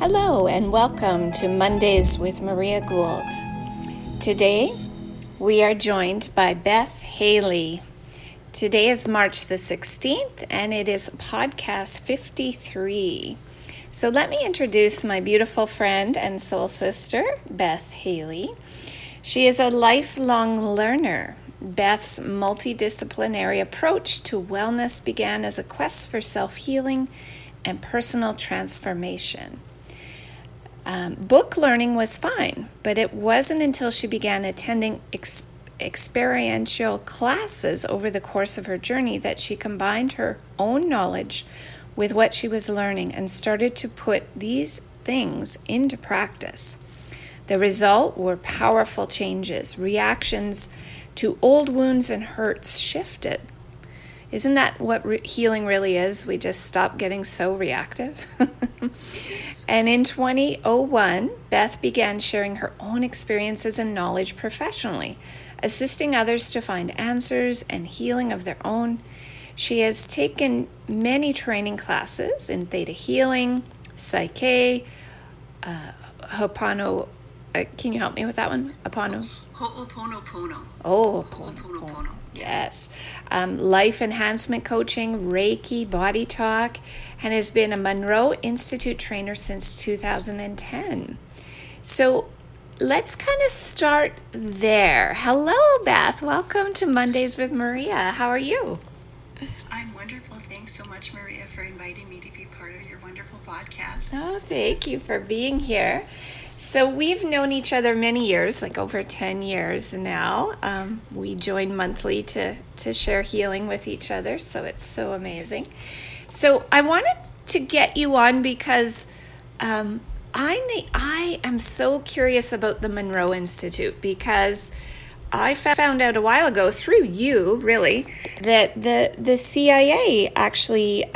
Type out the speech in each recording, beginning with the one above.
Hello and welcome to Mondays with Maria Gould. Today we are joined by Beth Haley. Today is March the 16th and it is podcast 53. So let me introduce my beautiful friend and soul sister, Beth Haley. She is a lifelong learner. Beth's multidisciplinary approach to wellness began as a quest for self-healing and personal transformation. Book learning was fine, but it wasn't until she began attending experiential classes over the course of her journey that she combined her own knowledge with what she was learning and started to put these things into practice. The result were powerful changes. Reactions to old wounds and hurts shifted. Isn't that what healing really is? We just stop getting so reactive. And in 2001, Beth began sharing her own experiences and knowledge professionally, assisting others to find answers and healing of their own. She has taken many training classes in theta healing, psyche, Ho'opono. Can you help me with that one? Ho'oponopono. Oh, Ho'oponopono. Yes. Life enhancement coaching, Reiki, body talk, and has been a Monroe Institute trainer since 2010. So let's kind of start there. Hello, Beth. Welcome to Mondays with Maria. How are you? I'm wonderful. Thanks so much, Maria, for inviting me to be part of your wonderful podcast. Oh, thank you for being here. So we've known each other many years, like over 10 years now. We join monthly to share healing with each other, so it's so amazing. So I wanted to get you on because I am so curious about the Monroe Institute, because I found out a while ago through you, really, that the CIA actually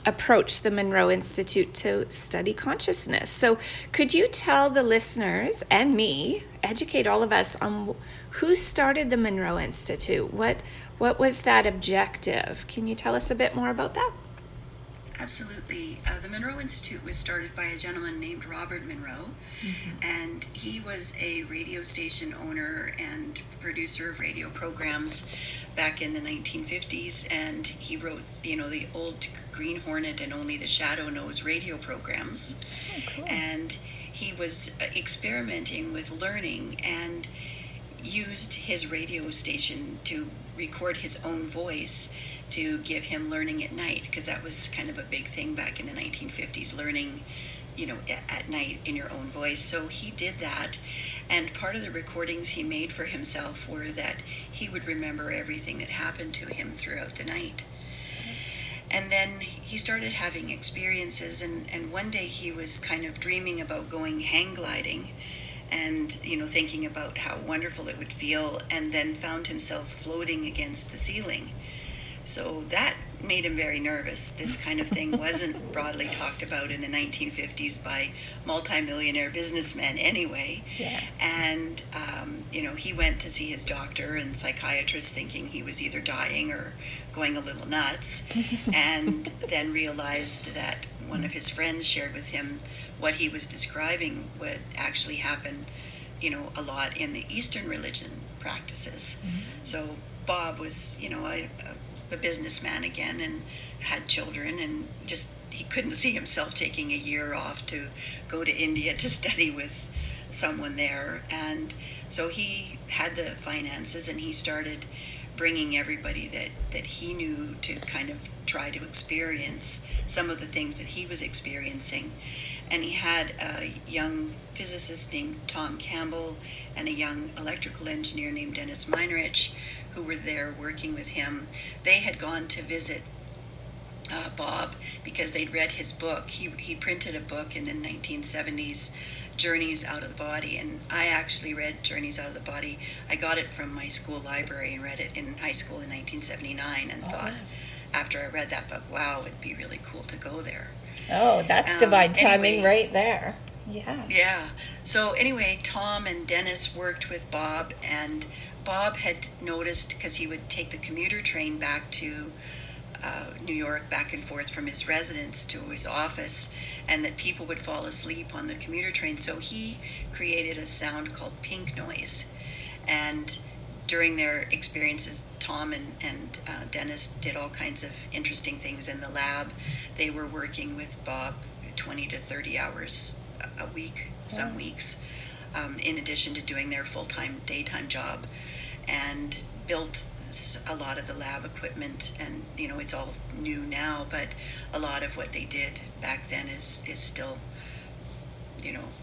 approached the Monroe Institute to study consciousness. So could you tell the listeners and me, educate all of us on who started the Monroe Institute? What was that objective? Can you tell us a bit more about that? Absolutely. The Monroe Institute was started by a gentleman named Robert Monroe, and he was a radio station owner and producer of radio programs back in the 1950s, and he wrote, the old Green Hornet and Only the Shadow Knows radio programs. Oh, cool. And he was experimenting with learning and used his radio station to record his own voice to give him learning at night, because that was kind of a big thing back in the 1950s, learning, at night in your own voice. So he did that, and part of the recordings he made for himself were that he would remember everything that happened to him throughout the night. And then he started having experiences, and one day he was kind of dreaming about going hang gliding and, thinking about how wonderful it would feel, and then found himself floating against the ceiling. So that made him very nervous. This kind of thing wasn't broadly talked about in the 1950s by multimillionaire businessmen anyway. Yeah. And, he went to see his doctor and psychiatrist thinking he was either dying or going a little nuts, and then realized that one of his friends shared with him what he was describing would actually happen, a lot in the Eastern religion practices. So Bob was, a businessman again, and had children, and just he couldn't see himself taking a year off to go to India to study with someone there. And so he had the finances, and he started bringing everybody that he knew to kind of try to experience some of the things that he was experiencing. And he had a young physicist named Tom Campbell and a young electrical engineer named Dennis Meinrich, who were there working with him. They had gone to visit Bob because they'd read his book. He printed a book in the 1970s, Journeys Out of the Body, and I actually read Journeys Out of the Body. I got it from my school library and read it in high school in 1979, and thought, after I read that book, wow, it'd be really cool to go there. Oh, that's divine timing right there. Yeah. Yeah. So anyway, Tom and Dennis worked with Bob, and Bob had noticed, because he would take the commuter train back to New York back and forth from his residence to his office, and that people would fall asleep on the commuter train. So he created a sound called pink noise. And during their experiences, Tom and Dennis did all kinds of interesting things in the lab. They were working with Bob 20 to 30 hours a week, some weeks, in addition to doing their full-time daytime job, and built a lot of the lab equipment. And it's all new now, but a lot of what they did back then is still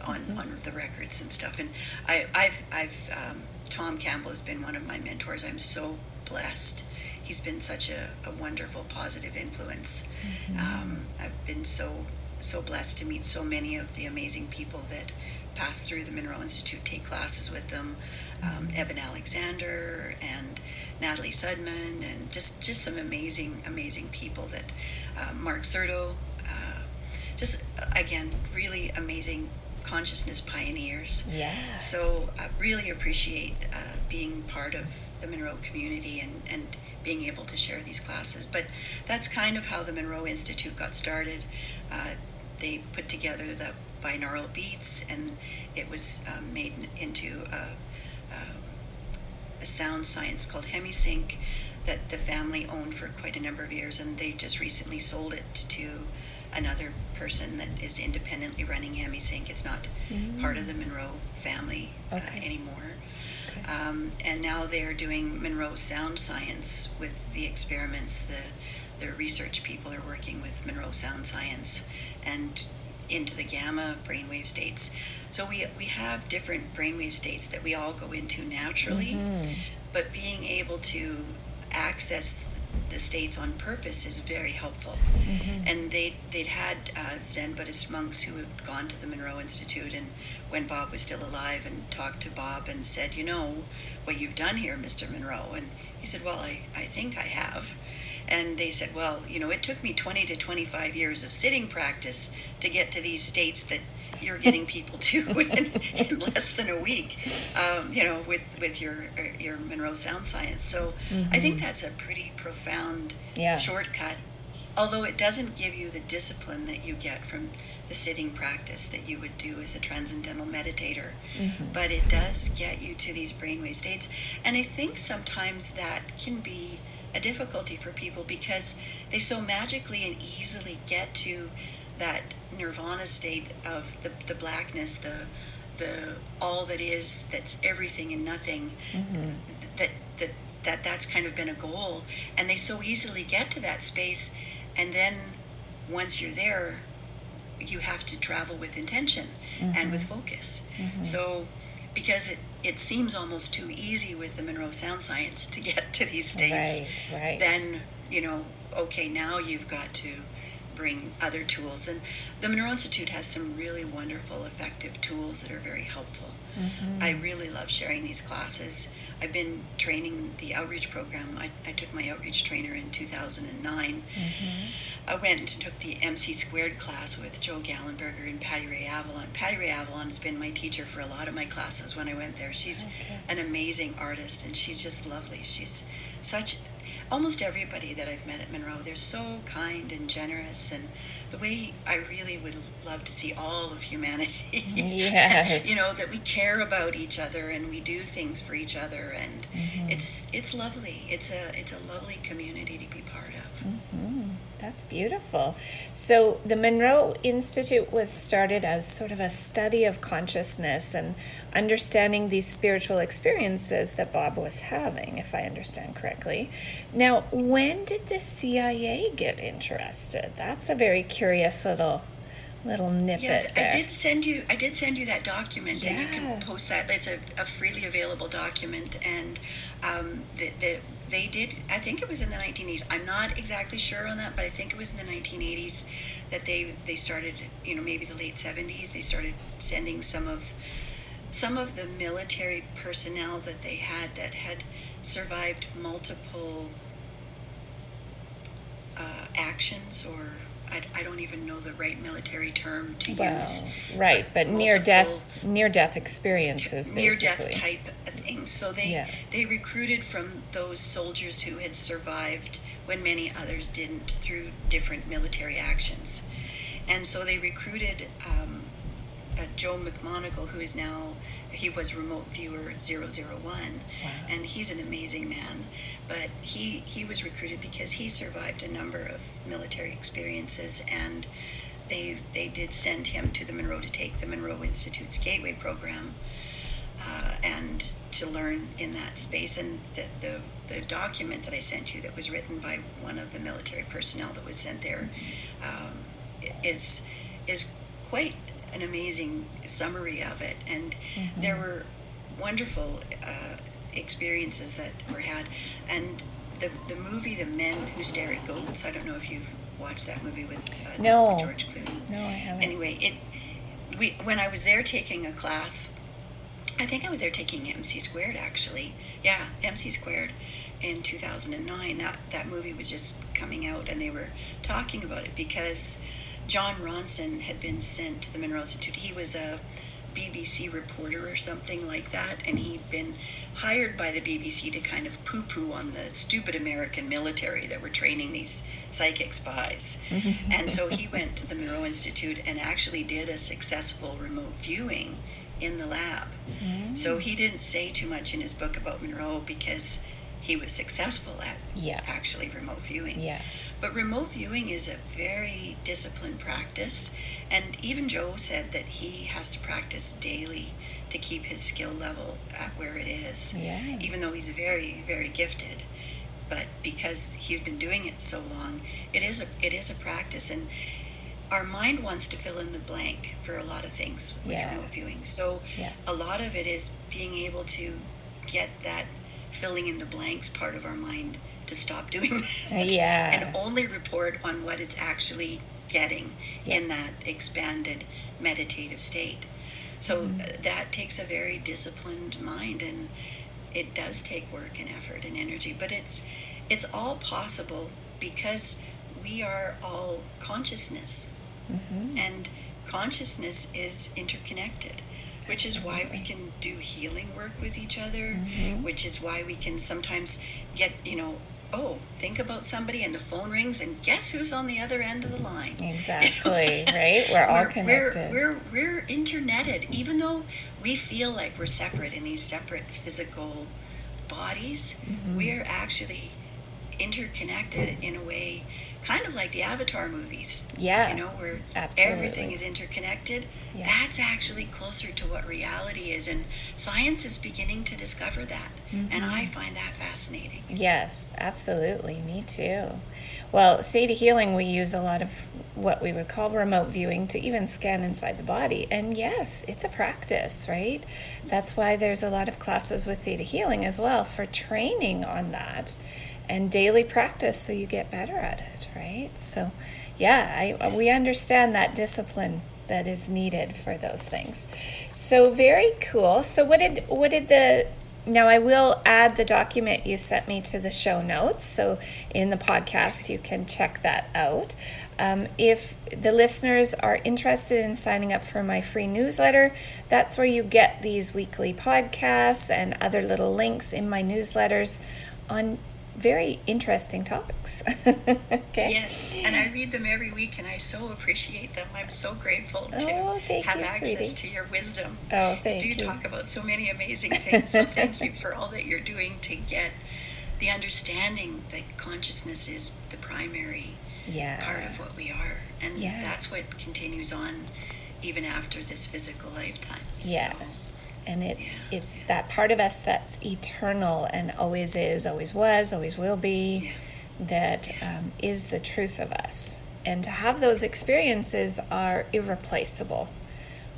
on the records and stuff. And I've Tom Campbell has been one of my mentors. I'm so blessed. He's been such a wonderful, positive influence. I've been so blessed to meet so many of the amazing people that pass through the Monroe Institute, take classes with them. Eben Alexander and Natalie Sudman, and just some amazing people that Mark Zerto, just again, really amazing consciousness pioneers. Yeah. So I really appreciate being part of the Monroe community and being able to share these classes. But that's kind of how the Monroe Institute got started. They put together the binaural beats, and it was made into a sound science called HemiSync that the family owned for quite a number of years, and they just recently sold it to another person that is independently running HemiSync. It's not part of the Monroe family anymore. And now they're doing Monroe Sound Science with the experiments. The research people are working with Monroe Sound Science and into the gamma brainwave states. So we have different brainwave states that we all go into naturally, but being able to access the states on purpose is very helpful. And they'd had Zen Buddhist monks who had gone to the Monroe Institute, and when Bob was still alive, and talked to Bob and said, what you've done here, Mr. Monroe. And he said, well, I think I have. And they said, well, it took me 20 to 25 years of sitting practice to get to these states that you're getting people to in less than a week, with your Monroe Sound Science. So I think that's a pretty profound shortcut, although it doesn't give you the discipline that you get from the sitting practice that you would do as a transcendental meditator. But it does get you to these brainwave states. And I think sometimes that can be a difficulty for people because they so magically and easily get to that nirvana state of the blackness, the all that is, that's everything and nothing, that's kind of been a goal, and they so easily get to that space. And then once you're there, you have to travel with intention and with focus. So because it seems almost too easy with the Monroe Sound Science to get to these states, right. Then okay, now you've got to bring other tools. And the Monroe Institute has some really wonderful, effective tools that are very helpful. I really love sharing these classes. I've been training the outreach program. I took my outreach trainer in 2009. I went and took the MC Squared class with Joe Gallenberger and Patty Ray Avalon. Patty Ray Avalon has been my teacher for a lot of my classes when I went there. She's an amazing artist, and she's just lovely. She's almost everybody that I've met at Monroe, they're so kind and generous, and the way I really would love to see all of humanity. Yes. That we care about each other and we do things for each other, and it's lovely. It's a lovely community to be part of. That's beautiful. So the Monroe Institute was started as sort of a study of consciousness and understanding these spiritual experiences that Bob was having, if I understand correctly. Now, when did the CIA get interested? That's a very curious little snippet there. I did send you that document, and you can post that. It's a freely available document, and they did, I think it was in the 1980s. I'm not exactly sure on that, but I think it was in the 1980s that they started, maybe the late 70s, they started sending some of the military personnel that they had that had survived multiple actions or I don't even know the right military term to Well, use. right, but near multiple death experiences, near-death basically. type of things. So they recruited from those soldiers who had survived when many others didn't through different military actions. And so they recruited Joe McMonagle, who is now, he was remote viewer 001, Wow. and he's an amazing man. But he was recruited because he survived a number of military experiences, and they did send him to the Monroe to take the Monroe Institute's Gateway program, and to learn in that space. And the document that I sent you that was written by one of the military personnel that was sent there is quite an amazing summary of it. And there were wonderful experiences that were had. And the movie The Men Who Stare at Goats, I don't know if you've watched that movie with No. George Clooney. No, I haven't. Anyway, when I was there taking a class, I think I was there taking MC Squared, actually. Yeah, MC Squared in 2009. That movie was just coming out, and they were talking about it because John Ronson had been sent to the Monroe Institute. He was a BBC reporter or something like that, and he'd been hired by the BBC to kind of poo-poo on the stupid American military that were training these psychic spies. And so he went to the Monroe Institute and actually did a successful remote viewing in the lab. So he didn't say too much in his book about Monroe because he was successful at actually remote viewing. Yeah. But remote viewing is a very disciplined practice, and even Joe said that he has to practice daily to keep his skill level at where it is, even though he's very, very gifted. But because he's been doing it so long, it is a practice, and our mind wants to fill in the blank for a lot of things with remote viewing. So a lot of it is being able to get that filling in the blanks part of our mind to stop doing that and only report on what it's actually getting in that expanded meditative state. So that takes a very disciplined mind, and it does take work and effort and energy, but it's all possible because we are all consciousness, and consciousness is interconnected, which is why we can do healing work with each other, which is why we can sometimes get, think about somebody and the phone rings and guess who's on the other end of the line. Exactly, right? We're all connected. We're interneted, even though we feel like we're separate in these separate physical bodies. We're actually interconnected in a way kind of like the Avatar movies. Where everything is interconnected. That's actually closer to what reality is, and science is beginning to discover that, and I find that fascinating. Yes, absolutely. Me too. Well, Theta Healing, we use a lot of what we would call remote viewing to even scan inside the body. And yes, it's a practice, right? That's why there's a lot of classes with Theta Healing as well for training on that and daily practice so you get better at it, right? So we understand that discipline that is needed for those things. So very cool. So now I will add the document you sent me to the show notes. So in the podcast, you can check that out. If the listeners are interested in signing up for my free newsletter, that's where you get these weekly podcasts and other little links in my newsletters on very interesting topics. Okay. Yes, and I read them every week, and I so appreciate them. I'm so grateful to have access to your wisdom. Oh, thank you. You do talk about so many amazing things, so thank you for all that you're doing to get the understanding that consciousness is the primary part of what we are, and that's what continues on even after this physical lifetime. Yes. And it's that part of us that's eternal and always is, always was, always will be, that is the truth of us. And to have those experiences are irreplaceable,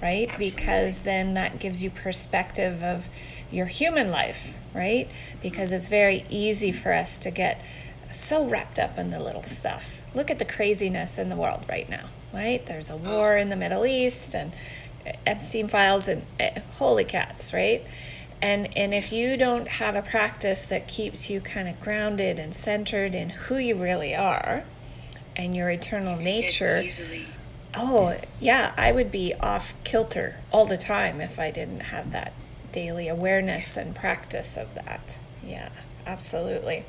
right? Absolutely. Because then that gives you perspective of your human life, right? Because it's very easy for us to get so wrapped up in the little stuff. Look at the craziness in the world right now, right? There's a war in the Middle East, and Epstein files, and holy cats, right? And if you don't have a practice that keeps you kind of grounded and centered in who you really are, and your eternal You nature. get easily. Oh, yeah, I would be off kilter all the time if I didn't have that daily awareness and practice of that. Yeah, absolutely.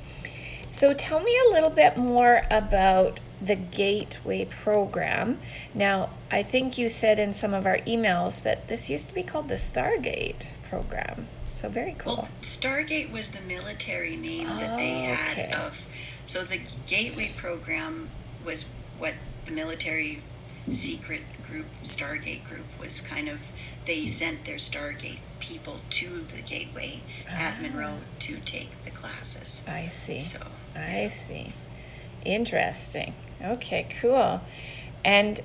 So tell me a little bit more about the Gateway program. Now, I think you said in some of our emails that this used to be called the Stargate program. So very cool. Well, Stargate was the military name that they had Okay. of. So the Gateway program was what the military secret group, Stargate group, was kind of. They sent their Stargate people to the Gateway at Monroe to take the classes. I see. So I see. Interesting. Okay, cool. And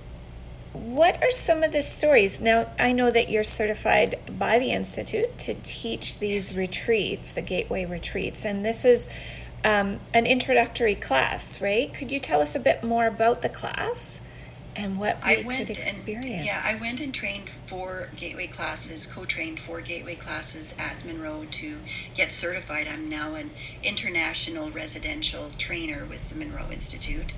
what are some of the stories? Now, I know that you're certified by the Institute to teach these retreats, the Gateway retreats, and this is an introductory class, right? Could you tell us a bit more about the class and what we could experience? I went and trained 4 Gateway classes, co-trained 4 Gateway classes at Monroe to get certified. I'm now an international residential trainer with the Monroe Institute.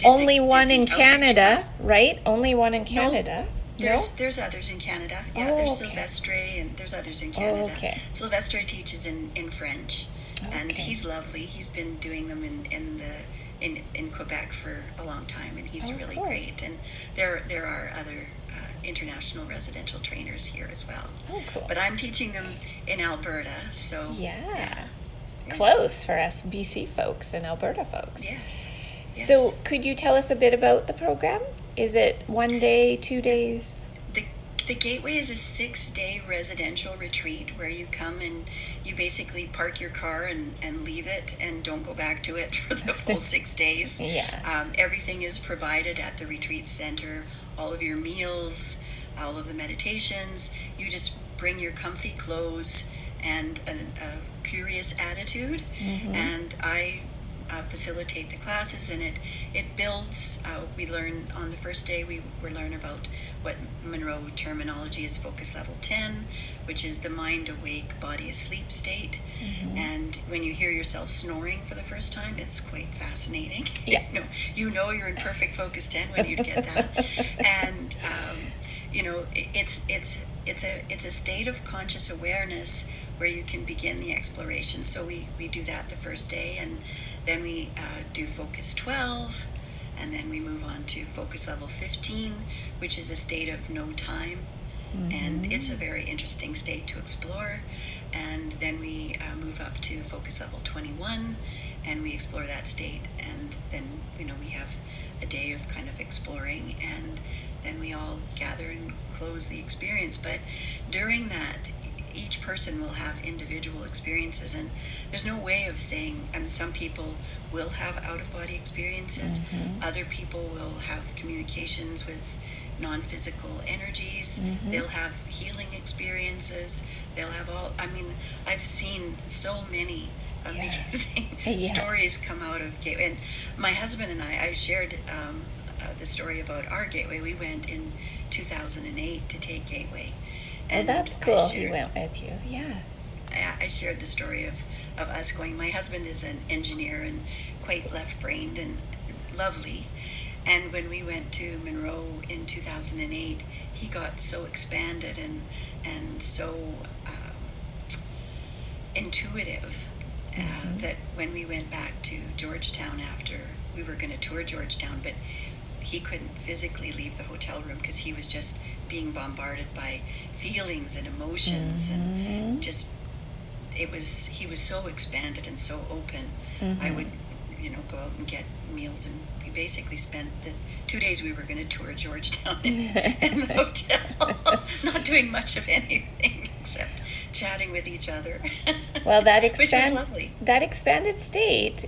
Only one in Canada, right? Only one in Canada. There's others in Canada. Yeah, there's okay. Sylvestre, and there's others in Canada. Okay. Sylvestre teaches in French, and Okay. he's lovely. He's been doing them in Quebec for a long time, and he's really cool. great. And there are other international residential trainers here as well. Oh, cool. But I'm teaching them in Alberta, so Yeah. Close for us BC folks and Alberta folks. Yes. So could you tell us a bit about the program? Is it 1 day, 2 days? The Gateway is a 6-day residential retreat where you come and you basically park your car and leave it and don't go back to it for the full 6 days. Yeah. Everything is provided at the retreat center, all of your meals, all of the meditations. You just bring your comfy clothes and a curious attitude, and I facilitate the classes, and it builds. We learn on the first day. We learn about what Monroe terminology is focus level 10, which is the mind awake, body asleep state. And when you hear yourself snoring for the first time, it's quite fascinating. Yeah. you know you're in perfect focus 10 when you get that, and it's a state of conscious awareness where you can begin the exploration. So we do that the first day, and then we do focus 12, and then we move on to focus level 15, which is a state of no time. And it's a very interesting state to explore. And then we move up to focus level 21, and we explore that state, and then we have a day of kind of exploring, and then we all gather and close the experience. But during that, each person will have individual experiences, and there's no way of saying. Some people will have out-of-body experiences. Other people will have communications with non-physical energies. They'll have healing experiences. They'll have all. I've seen so many amazing stories come out of Gateway. And my husband and I shared the story about our Gateway. We went in 2008 to take Gateway. And that's cool. He went with you. Yeah. I shared the story of us going. My husband is an engineer and quite left-brained and lovely. And when we went to Monroe in 2008, he got so expanded and so intuitive that when we went back to Georgetown after, we were going to tour Georgetown, but he couldn't physically leave the hotel room because he was just being bombarded by feelings and emotions, and just he was so expanded and so open. I would go out and get meals, and we basically spent the 2 days we were going to tour Georgetown in the hotel, not doing much of anything except chatting with each other. Well, that which was lovely. That expanded state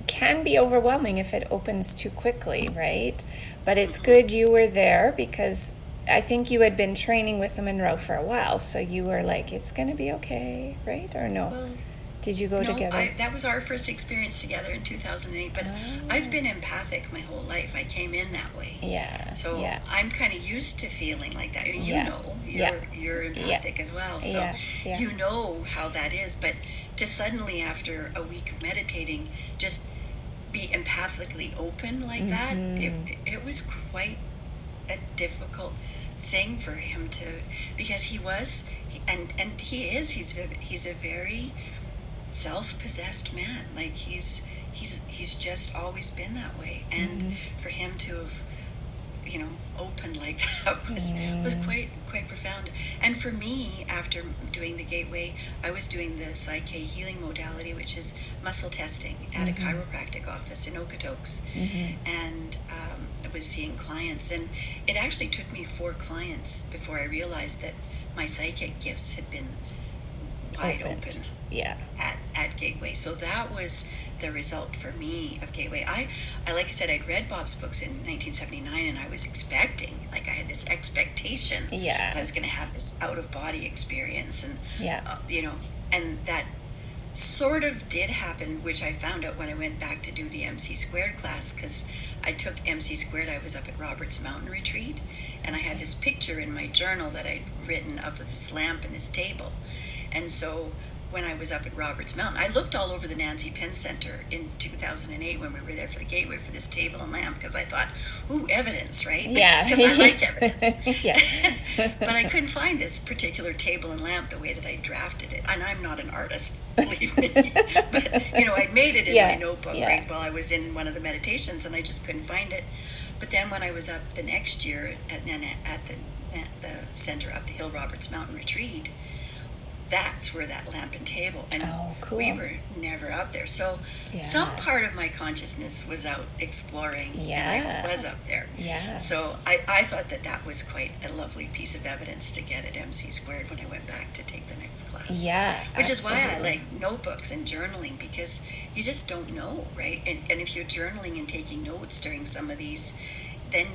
can be overwhelming if it opens too quickly, right? But it's good you were there, because I think you had been training with the Monroe for a while, so you were like, it's going to be okay, right? Or no? Well, did you go together? That was our first experience together in 2008, but I've been empathic my whole life. I came in that way. Yeah. So I'm kind of used to feeling like that. You're empathic as well, so you know how that is. But to suddenly, after a week of meditating, just be empathically open like that. It was quite a difficult thing for him to, because he was, and he is, he's a very self-possessed man. Like he's just always been that way, and for him to have, opened like that was quite profound. And for me, after doing the Gateway, I was doing the Psyche healing modality, which is muscle testing at a chiropractic office in Okotoks, and I was seeing clients, and it actually took me 4 clients before I realized that my psychic gifts had been wide open. Yeah. At Gateway. So that was the result for me of Gateway. I like I said, I'd read Bob's books in 1979, and I was expecting, like I had this expectation that I was going to have this out-of-body experience, and and that sort of did happen, which I found out when I went back to do the MC Squared class, because I took MC Squared. I was up at Roberts Mountain Retreat, and I had this picture in my journal that I'd written of this lamp and this table. And so when I was up at Roberts Mountain, I looked all over the Nancy Penn Center in 2008 when we were there for the Gateway for this table and lamp, because I thought, ooh, evidence, right? Yeah. Because I like evidence. Yeah. But I couldn't find this particular table and lamp the way that I drafted it. And I'm not an artist, believe me. But, I'd made it in my notebook, right, while I was in one of the meditations, and I just couldn't find it. But then when I was up the next year at the center up the hill, Roberts Mountain Retreat, that's where that lamp and table, and cool. we were never up there. So some part of my consciousness was out exploring, and I was up there. Yeah. So I thought that was quite a lovely piece of evidence to get at MC Squared when I went back to take the next class. Yeah, Which is why I like notebooks and journaling, because you just don't know, right? And if you're journaling and taking notes during some of these, then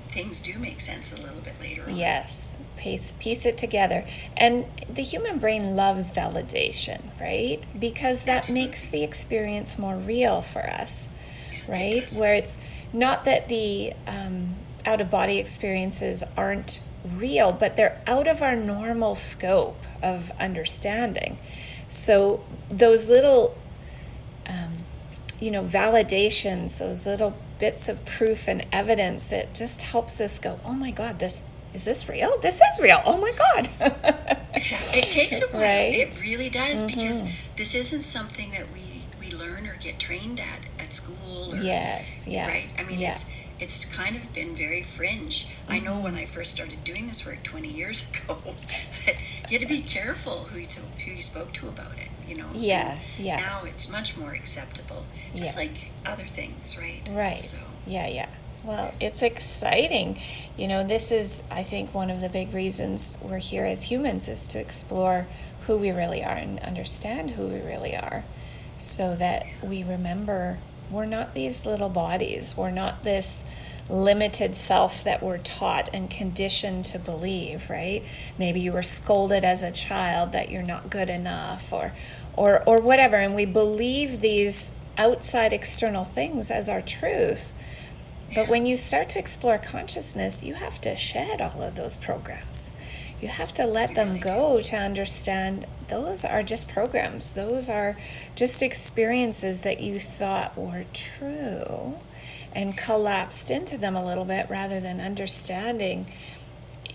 things do make sense a little bit later on. Yes. Piece it together. And the human brain loves validation, right? Because that makes the experience more real for us, right? Where it's not that the out-of-body experiences aren't real, but they're out of our normal scope of understanding. So those little, validations, those little bits of proof and evidence, it just helps us go, oh my God, is this real? This is real. Oh my God. It takes a while. Right? It really does, because this isn't something that we learn or get trained at school. Or, yes. Yeah. Right? I mean, it's kind of been very fringe. I know when I first started doing this work 20 years ago, that you had to be careful who you spoke to about it, Yeah. And now it's much more acceptable, just like other things, right? Right. So. Yeah. Well, it's exciting. This is, I think, one of the big reasons we're here as humans, is to explore who we really are and understand who we really are, so that we remember we're not these little bodies. We're not this limited self that we're taught and conditioned to believe, right? Maybe you were scolded as a child that you're not good enough or whatever, and we believe these outside external things as our truth. But when you start to explore consciousness, you have to shed all of those programs. You have to let them go to understand those are just programs. Those are just experiences that you thought were true and collapsed into them a little bit, rather than understanding.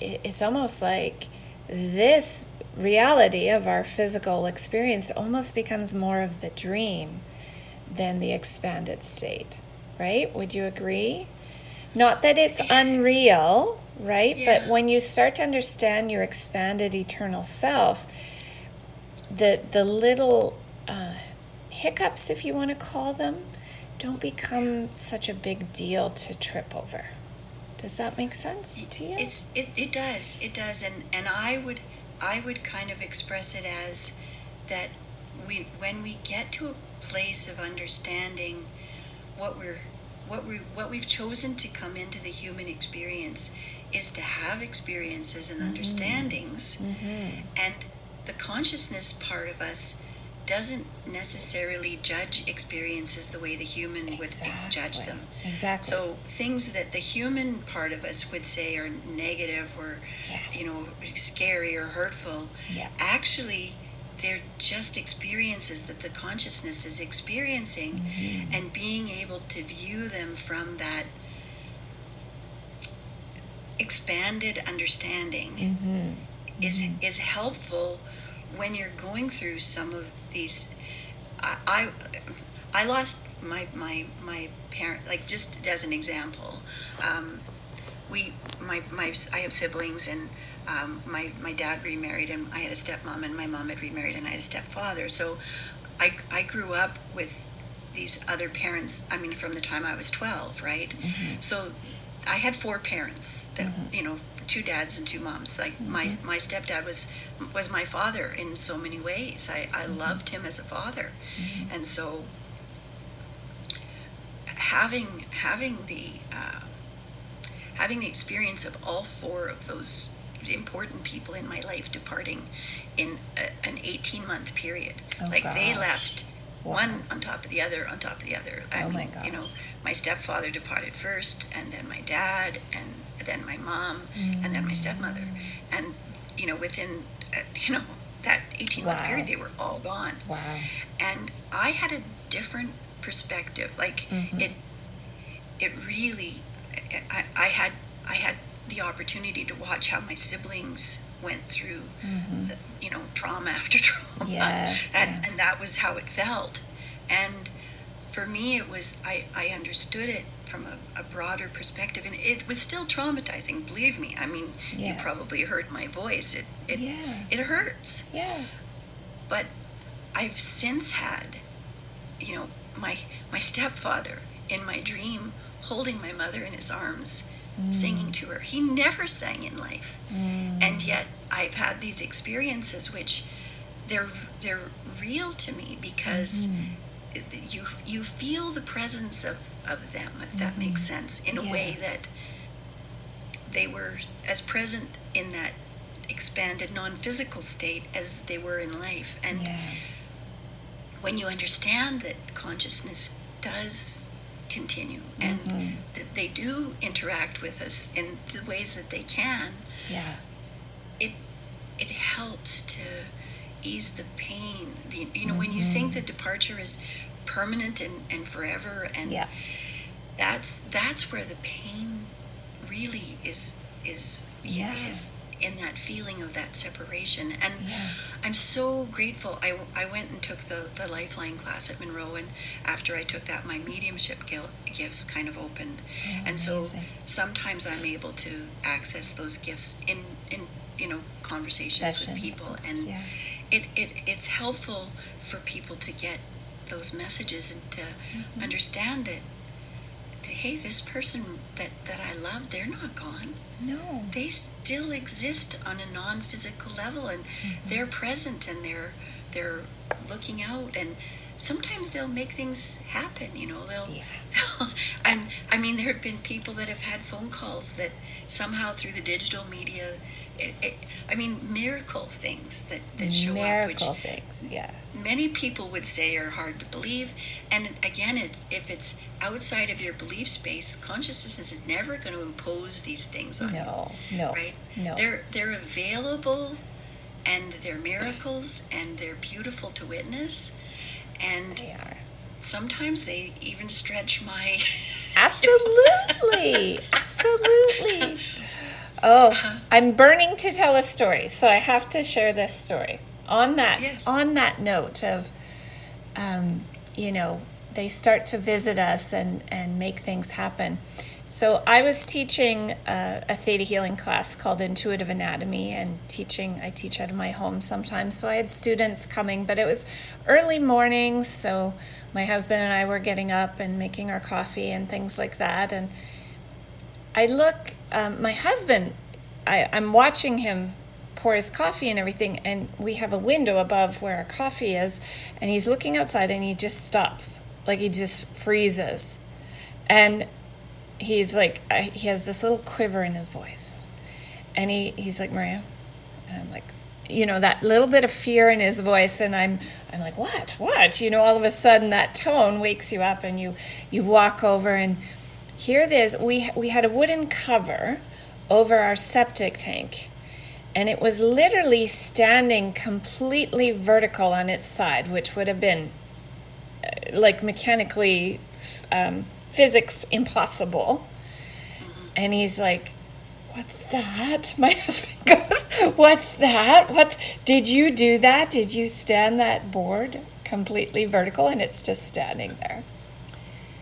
It's almost like this reality of our physical experience almost becomes more of the dream than the expanded state. Right? Would you agree? Not that it's unreal, right? Yeah. But when you start to understand your expanded eternal self, the little hiccups, if you want to call them, don't become such a big deal to trip over. Does that make sense to you? It does, and I would kind of express it as that when we get to a place of understanding what we've chosen to come into the human experience is to have experiences and understandings, and the consciousness part of us doesn't necessarily judge experiences the way the human would judge them. Exactly. So things that the human part of us would say are negative or scary or hurtful, actually they're just experiences that the consciousness is experiencing, and being able to view them from that expanded understanding is helpful when you're going through some of these. I lost my parent, like, just as an example. I have siblings, and my dad remarried, and I had a stepmom, and my mom had remarried, and I had a stepfather. So I grew up with these other parents, I mean, from the time I was 12, right? So I had 4 parents that, 2 dads and 2 moms. Like, my stepdad was my father in so many ways. I loved him as a father. And so having the experience of all 4 of those important people in my life departing in an 18-month period. They left one on top of the other, on top of the other. My gosh. My stepfather departed first, and then my dad, and then my mom, and then my stepmother. And, within, that 18-month period, they were all gone. Wow. And I had a different perspective. Like, it really, I had the opportunity to watch how my siblings went through, trauma after trauma. Yes. And that was how it felt. And for me, it was, I understood it from a broader perspective, and it was still traumatizing, believe me. I mean, you probably heard my voice. It hurts. Yeah. But I've since had, my stepfather in my dream holding my mother in his arms, singing to her. He never sang in life. And yet I've had these experiences which they're real to me, because you feel the presence of them, if that makes sense, in a way that they were as present in that expanded non-physical state as they were in life. And when you understand that consciousness does continue, and that they do interact with us in the ways that they can, it helps to ease the pain. When you think that departure is permanent and forever, and that's where the pain really is in that feeling of that separation. And I'm so grateful. I went and took the Lifeline class at Monroe, and after I took that, my mediumship gifts kind of opened. And so sometimes I'm able to access those gifts in conversations with people, and it's helpful for people to get those messages and to understand that, hey, this person that I love, they're not gone. No. They still exist on a non-physical level, and they're present, and they're looking out, and sometimes they'll make things happen. I mean, there have been people that have had phone calls that somehow through the digital media, miracle things that show up, which things, many people would say are hard to believe. And again, if it's outside of your belief space, consciousness is never going to impose these things on you. No, right? No. They're available, and they're miracles, and they're beautiful to witness. And they are. Sometimes they even stretch my... Absolutely. Absolutely. Oh, I'm burning to tell a story, so I have to share this story. On that note of, they start to visit us and make things happen. So I was teaching a theta healing class called Intuitive Anatomy, and I teach out of my home sometimes. So I had students coming, but it was early mornings, so my husband and I were getting up and making our coffee and things like that. And I look, my husband, I'm watching him pour his coffee and everything, and we have a window above where our coffee is, and he's looking outside, and he just stops, like he just freezes. And he's like, he has this little quiver in his voice, and he's like, Maria, and I'm like, that little bit of fear in his voice, and I'm like, what? All of a sudden that tone wakes you up, and you walk over, and here it is. We had a wooden cover over our septic tank, and it was literally standing completely vertical on its side, which would have been like mechanically physics impossible. And he's like, "What's that?" My husband goes, "What's that? Did you do that? Did you stand that board completely vertical?" And it's just standing there.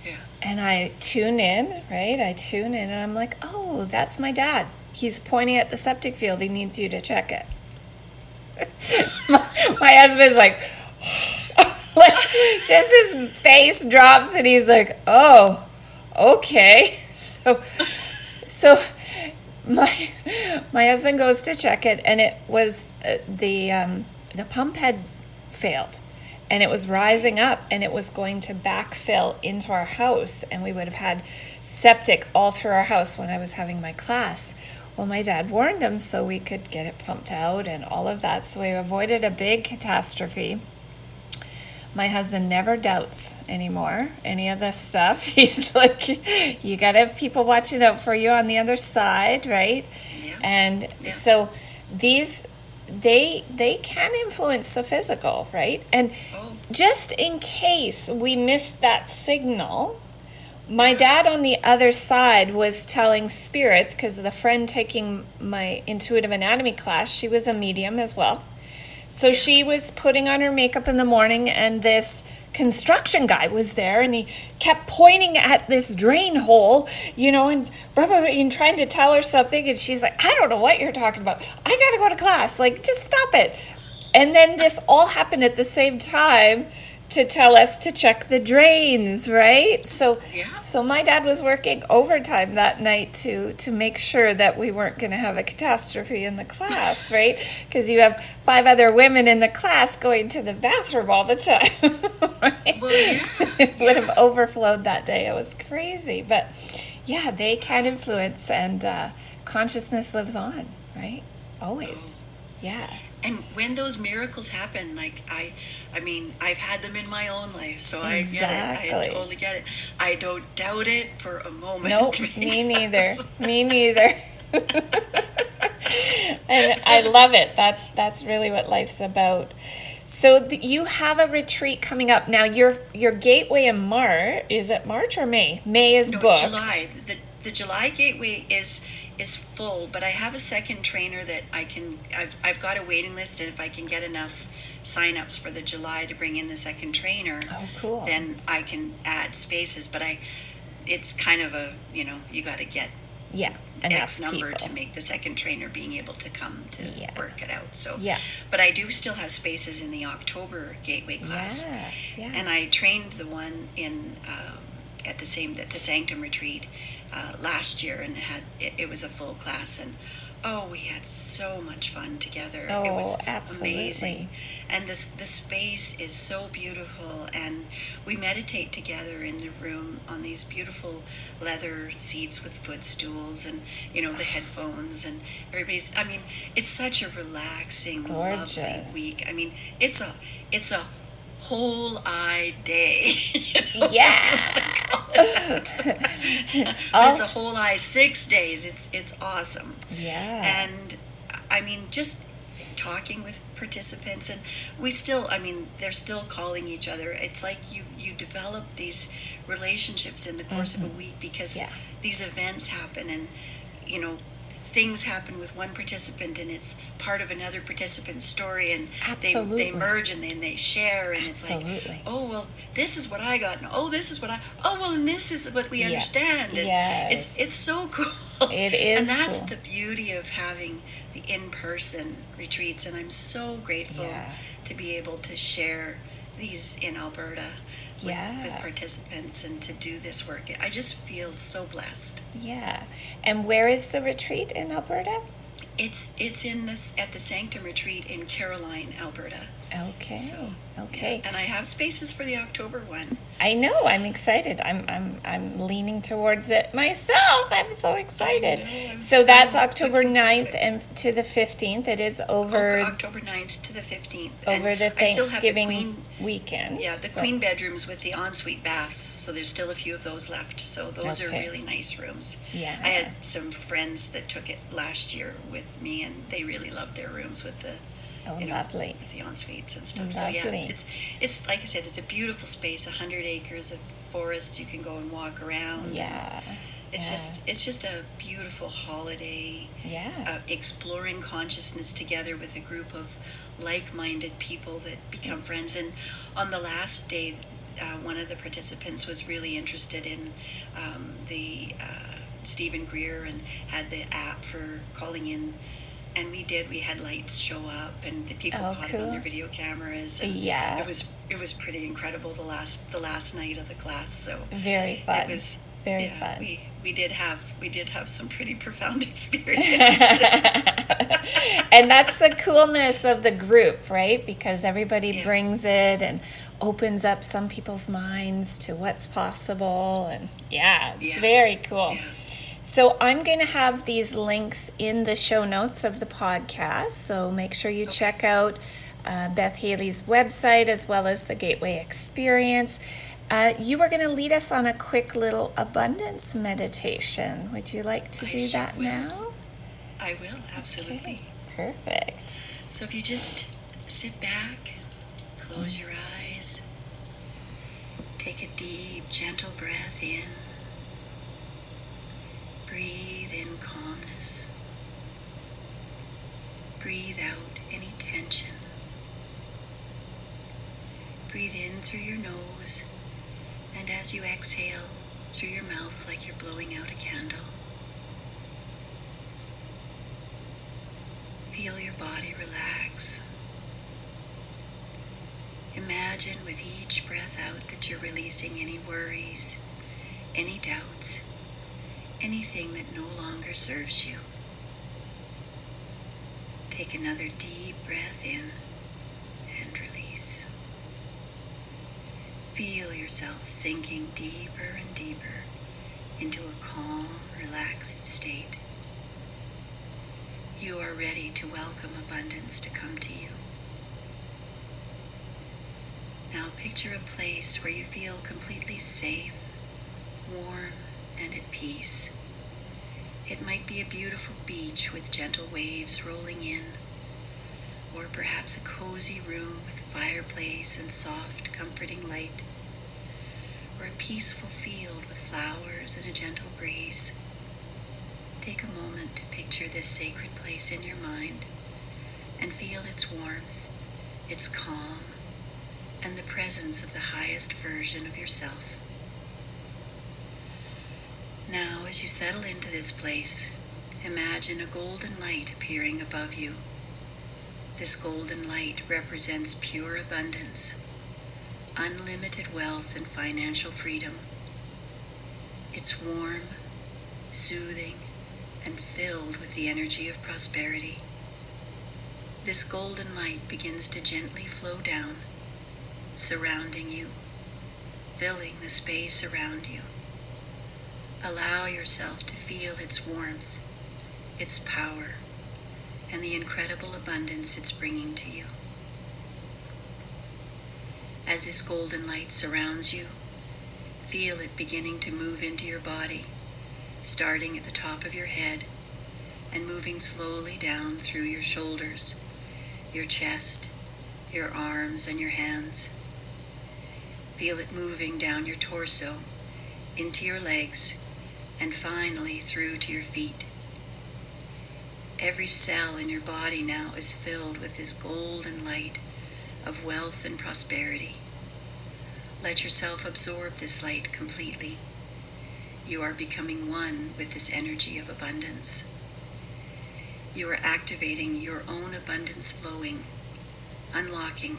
Yeah. And I tune in, right? I tune in and I'm like, "Oh, that's my dad. He's pointing at the septic field. He needs you to check it." my husband's like, like, just his face drops and he's like, "Oh, okay." So my husband goes to check it, and it was the pump had failed, and it was rising up, and it was going to backfill into our house, and we would have had septic all through our house when I was having my class. Well, my dad warned him so we could get it pumped out and all of that, so we avoided a big catastrophe. My husband never doubts anymore any of this stuff. He's like, you got to have people watching out for you on the other side, right? Yeah. And so these, they can influence the physical, right? And just in case we missed that signal, my dad on the other side was telling spirits, because the friend taking my intuitive anatomy class, she was a medium as well. So she was putting on her makeup in the morning, and this construction guy was there, and he kept pointing at this drain hole, and trying to tell her something, and she's like, "I don't know what you're talking about. I gotta go to class. Like, just stop it." And then this all happened at the same time to tell us to check the drains, right? So my dad was working overtime that night to make sure that we weren't going to have a catastrophe in the class, right? Because you have 5 other women in the class going to the bathroom all the time, right? Well, yeah. It would have overflowed that day. It was crazy. But yeah, they can influence, and consciousness lives on, right? Always. Yeah. And when those miracles happen, like I've had them in my own life, so I get it. I totally get it. I don't doubt it for a moment. Nope, me neither. Me neither. And I love it. That's really what life's about. So you have a retreat coming up now. Your gateway in March, is it March or May? May is booked. July. The July gateway is full, but I have a second trainer that I've got a waiting list, and if I can get enough sign-ups for the July to bring in the second trainer, cool. then I can add spaces. But it's kind of a, you got to get X number people to make the second trainer being able to come to work it out. So but I do still have spaces in the October gateway class. And I trained the one in at the Sanctum retreat last year, and it was a full class, and we had so much fun together. It was amazing. And the space is so beautiful, and we meditate together in the room on these beautiful leather seats with footstools, and the headphones, and everybody's, it's such a relaxing, lovely week. It's a whole eye day. It's a whole eye 6 days. It's awesome. And just talking with participants, and we still, they're still calling each other. It's like you develop these relationships in the course of a week, because these events happen, and things happen with one participant, and it's part of another participant's story, and they merge, and then they share, and it's like, oh, well, this is what I got, and this is what and this is what we understand. And it's so cool. It is, and that's the beauty of having the in-person retreats, and I'm so grateful to be able to share these in Alberta with participants, and to do this work. I just feel so blessed. And where is the retreat in Alberta? It's at the Sanctum retreat in Caroline, Alberta. Okay. So, Okay. yeah. And I have spaces for the October one. I know. I'm excited. I'm leaning towards it myself. I'm so excited. I know, I'm So that's so October looking forward to 9th it. and to the 15th. It is over October 9th to the 15th. over And the I still have the Thanksgiving queen, weekend. yeah, the but- queen bedrooms with the ensuite baths. So there's still a few of those left. So those are Okay. really nice rooms. Yeah. I had some friends that took it last year with me, and they really loved their rooms with the Oh, you know, lovely. with the ensuites and stuff. So yeah, Lovely. it's like I said, it's a beautiful space, 100 acres of forest. You can go and walk around. Yeah. It's yeah. it's just a beautiful holiday. Yeah. Exploring consciousness together with a group of like-minded people that become friends. And on the last day, one of the participants was really interested in the Stephen Greer and had the app for calling in. And we had lights show up, and the people Oh, caught it on cool. their video cameras. And Yeah. it was pretty incredible the last night of the class. So Very fun. it was Very yeah, fun. we did have some pretty profound experiences. And that's the coolness of the group, right? Because everybody Yeah. brings it and opens up some people's minds to what's possible. And yeah, it's Yeah. very cool. Yeah. So I'm going to have these links in the show notes of the podcast. So make sure you check out Beth Haley's website as well as the Gateway Experience. You were going to lead us on a quick little abundance meditation. Would you like to I do sure that will. now? I will, absolutely. Okay, perfect. So if you just sit back, close your eyes, take a deep, gentle breath in. Breathe in calmness. Breathe out any tension. Breathe in through your nose, and as you exhale through your mouth like you're blowing out a candle. Feel your body relax. Imagine with each breath out that you're releasing any worries, any doubts, anything that no longer serves you. Take another deep breath in and release. Feel yourself sinking deeper and deeper into a calm, relaxed state. You are ready to welcome abundance to come to you. Now picture a place where you feel completely safe, warm, and at peace. It might be a beautiful beach with gentle waves rolling in, or perhaps a cozy room with fireplace and soft, comforting light, or a peaceful field with flowers and a gentle breeze. Take a moment to picture this sacred place in your mind and feel its warmth, its calm, and the presence of the highest version of yourself. Now, as you settle into this place, imagine a golden light appearing above you. This golden light represents pure abundance, unlimited wealth and financial freedom. It's warm, soothing, and filled with the energy of prosperity. This golden light begins to gently flow down, surrounding you, filling the space around you. Allow yourself to feel its warmth, its power, and the incredible abundance it's bringing to you. As this golden light surrounds you, feel it beginning to move into your body, starting at the top of your head and moving slowly down through your shoulders, your chest, your arms, and your hands. Feel it moving down your torso, into your legs, and finally through to your feet. Every cell in your body now is filled with this golden light of wealth and prosperity. Let yourself absorb this light completely. You are becoming one with this energy of abundance. You are activating your own abundance flowing, unlocking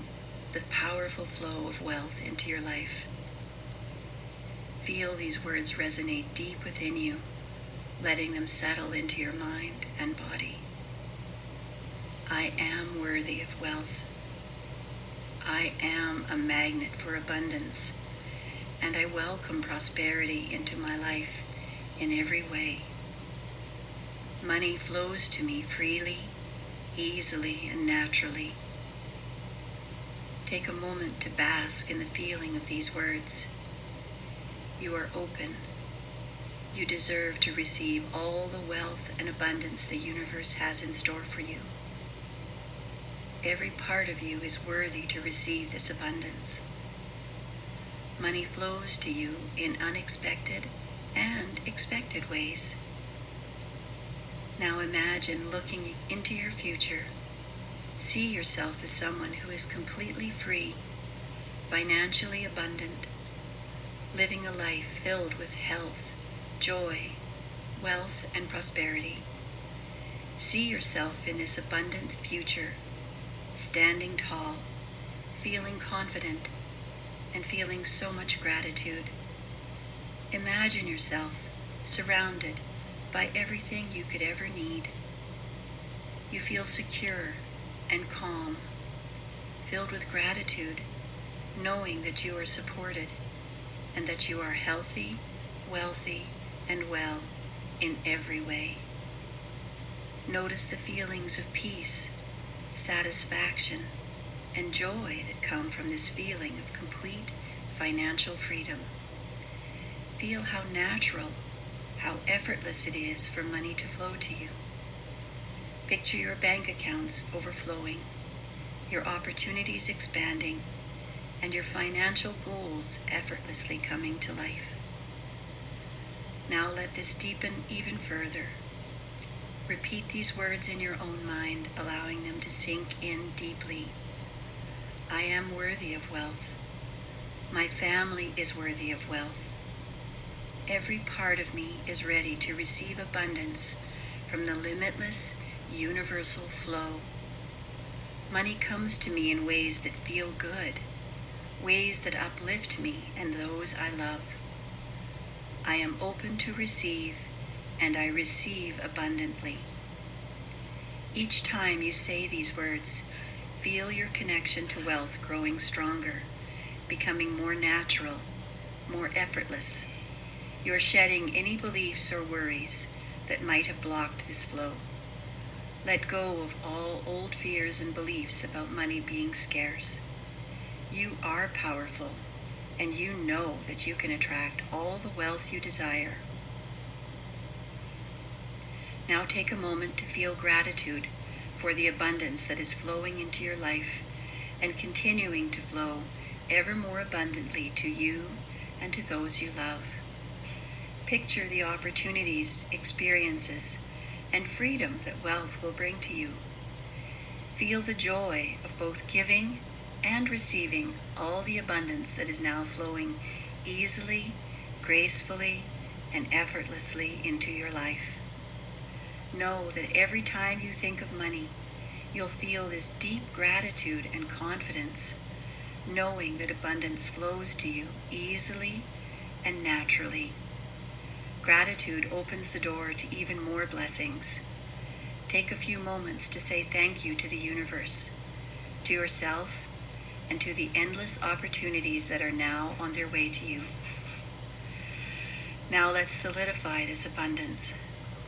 the powerful flow of wealth into your life. Feel these words resonate deep within you, letting them settle into your mind and body. I am worthy of wealth. I am a magnet for abundance, and I welcome prosperity into my life in every way. Money flows to me freely, easily, and naturally. Take a moment to bask in the feeling of these words. You are open. You deserve to receive all the wealth and abundance the universe has in store for you. Every part of you is worthy to receive this abundance. Money flows to you in unexpected and expected ways. Now imagine looking into your future. See yourself as someone who is completely free, financially abundant, living a life filled with health, joy, wealth, and prosperity. See yourself in this abundant future, standing tall, feeling confident, and feeling so much gratitude. Imagine yourself surrounded by everything you could ever need. You feel secure and calm, filled with gratitude, knowing that you are supported and that you are healthy, wealthy, and well in every way. Notice the feelings of peace, satisfaction, and joy that come from this feeling of complete financial freedom. Feel how natural, how effortless it is for money to flow to you. Picture your bank accounts overflowing, your opportunities expanding, and your financial goals effortlessly coming to life. Now let this deepen even further. Repeat these words in your own mind, allowing them to sink in deeply. I am worthy of wealth. My family is worthy of wealth. Every part of me is ready to receive abundance from the limitless, universal flow. Money comes to me in ways that feel good, ways that uplift me and those I love. I am open to receive, and I receive abundantly. Each time you say these words, feel your connection to wealth growing stronger, becoming more natural, more effortless. You're shedding any beliefs or worries that might have blocked this flow. Let go of all old fears and beliefs about money being scarce. You are powerful, and you know that you can attract all the wealth you desire. Now take a moment to feel gratitude for the abundance that is flowing into your life and continuing to flow ever more abundantly to you and to those you love. Picture the opportunities, experiences, and freedom that wealth will bring to you. Feel the joy of both giving and receiving all the abundance that is now flowing easily, gracefully, and effortlessly into your life. Know that every time you think of money, you'll feel this deep gratitude and confidence, knowing that abundance flows to you easily and naturally. Gratitude opens the door to even more blessings. Take a few moments to say thank you to the universe, to yourself, and to the endless opportunities that are now on their way to you. Now let's solidify this abundance.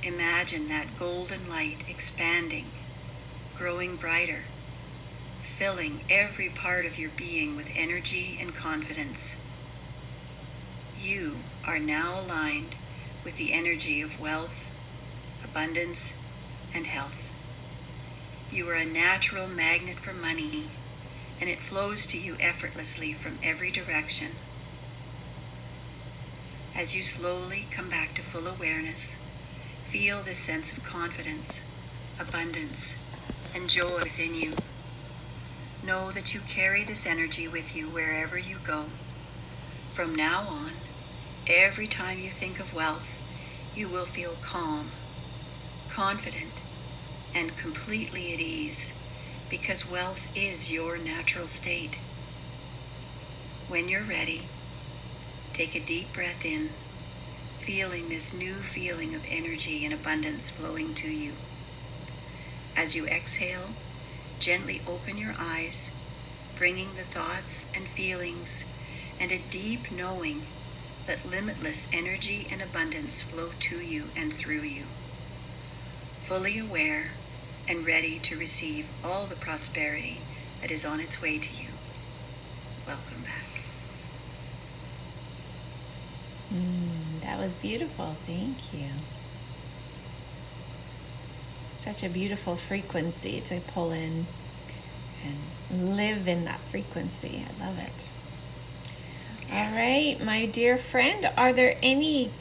Imagine that golden light expanding, growing brighter, filling every part of your being with energy and confidence. You are now aligned with the energy of wealth, abundance, and health. You are a natural magnet for money, and it flows to you effortlessly from every direction. As you slowly come back to full awareness, feel this sense of confidence, abundance, and joy within you. Know that you carry this energy with you wherever you go. From now on, every time you think of wealth, you will feel calm, confident, and completely at ease, because wealth is your natural state. When you're ready, take a deep breath in, feeling this new feeling of energy and abundance flowing to you. As you exhale, gently open your eyes, bringing the thoughts and feelings and a deep knowing that limitless energy and abundance flow to you and through you. Fully aware and ready to receive all the prosperity that is on its way to you. Welcome back. That was beautiful. Thank you. Such a beautiful frequency to pull in and live in that frequency. I love it. Yes. All right, my dear friend, are there any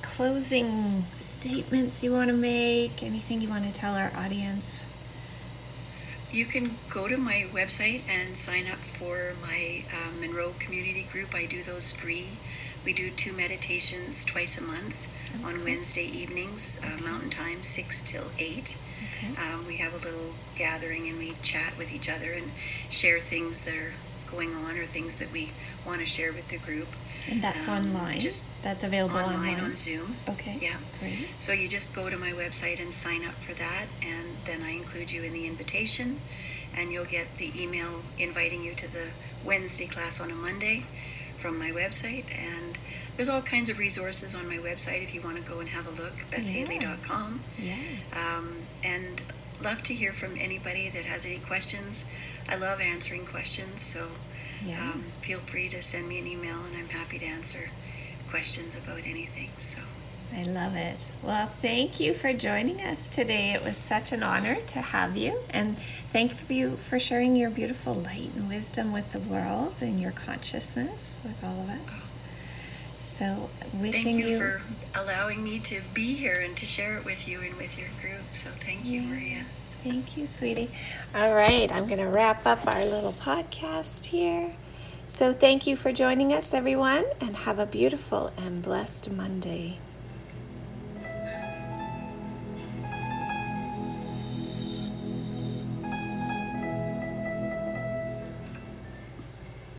closing statements you want to make? Anything you want to tell our audience? You can go to my website and sign up for my Monroe community group. I do those free. We do 2 meditations twice a month on Wednesday evenings, Mountain Time, 6 till 8. Okay. We have a little gathering and we chat with each other and share things that are going on or things that we want to share with the group. And that's online? That's available online? On Zoom. Okay, Yeah. great. So you just go to my website and sign up for that, and then I include you in the invitation, and you'll get the email inviting you to the Wednesday class on a Monday from my website. And there's all kinds of resources on my website if you want to go and have a look, bethhaley.com. Yeah. And love to hear from anybody that has any questions. I love answering questions, so Yeah. feel free to send me an email, and I'm happy to answer questions about anything. So I love it. Well, thank you for joining us today. It was such an honor to have you. And thank you for sharing your beautiful light and wisdom with the world and your consciousness with all of us. So wishing thank you for allowing me to be here and to share it with you and with your group. So thank you, Maria. Thank you, sweetie. All right, I'm going to wrap up our little podcast here. So thank you for joining us, everyone, and have a beautiful and blessed Monday.